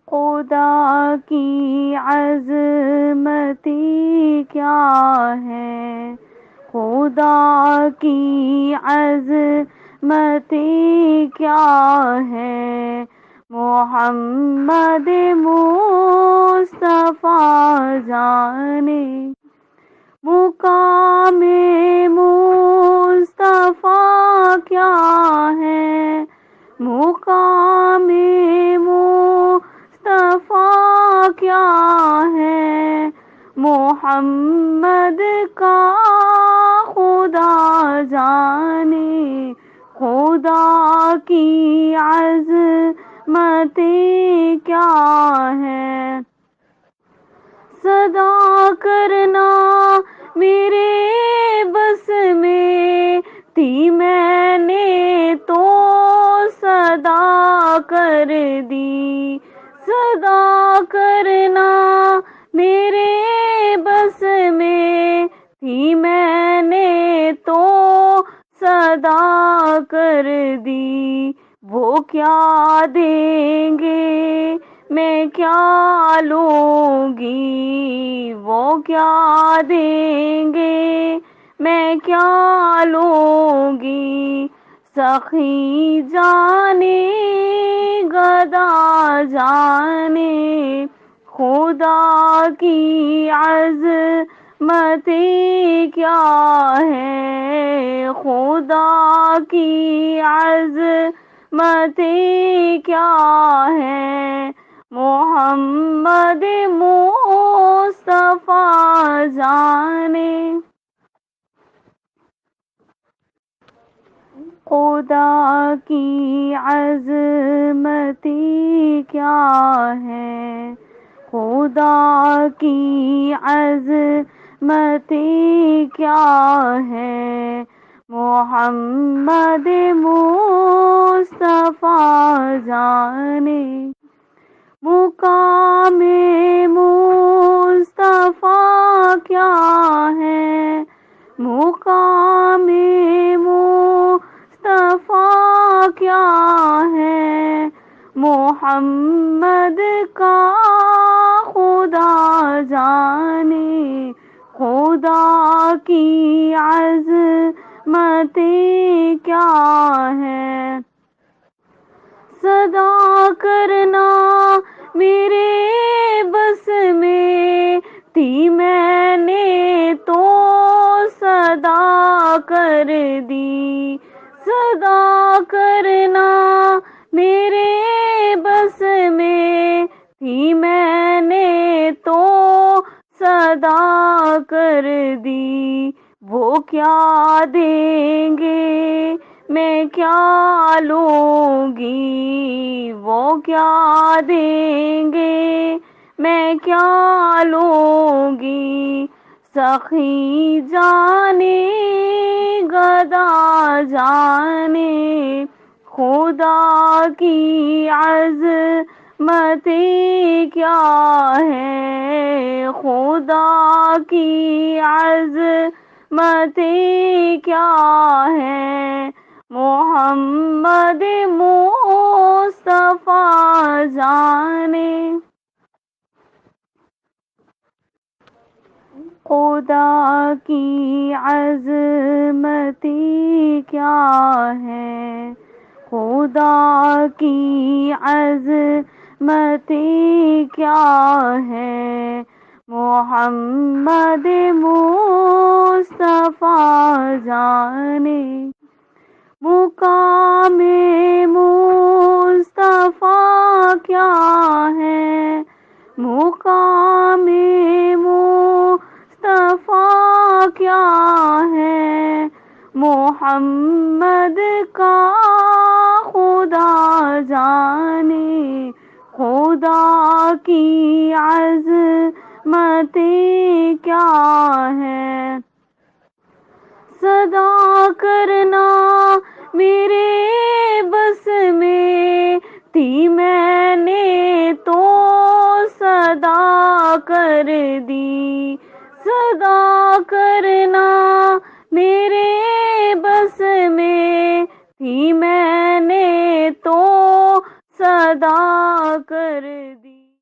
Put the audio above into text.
خدا کی عظمتی کیا ہے، خدا کی عظمتی کیا ہے، محمد مصطفیٰ جانے مقام مصطفیٰ کیا ہے، مقام مصطفیٰ کیا ہے، محمد کا خدا جانے خدا کی عظمتی کیا ہے۔ صدا کرنا میرے بس میں تھی، میں نے تو صدا کر دی، صدا کرنا میرے بس میں تھی، میں نے تو صدا کر دی۔ وہ کیا دیں گے میں کیا لوں گی، وہ کیا دیں گے میں کیا لوں گی، سخی جانے گدا جانے خدا کی عظمتی کیا ہے، خدا کی عظمتی کیا ہے، محمد مصطفیٰ جانے خدا کی عظمتی کیا ہے، خدا کی عظمتی کیا ہے، محمد مصطفیٰ جانے مقام مصطفیٰ کیا ہے، مقام مصطفیٰ کیا ہے، محمد کا خدا جانے خدا کی عظمتی کیا ہے۔ صدا کرنا میرے بس میں تھی، میں نے تو صدا کر دی، صدا کرنا میرے بس میں تھی، میں نے تو صدا کر دی۔ وہ کیا دیں گے میں کیا لوں گی، وہ کیا دیں گے میں کیا لوں گی، سخی جانے گدا جانے خدا کی عظمتی کیا ہے، خدا کی عظمتی کیا ہے، محمد مصطفیٰ جانے خدا کی عظمتی کیا ہے، خدا کی عظمتی کیا ہے، محمد مصطفیٰ جانے مقام مصطفیٰ کیا ہے، مقام مصطفیٰ کیا ہے، محمد کا خدا جانے خدا کی عظمتی کیا ہے۔ صدا کرنا میرے بس میں تھی، میں نے تو صدا کر دی، صدا کرنا میرے بس میں تھی، میں نے تو صدا کر دی۔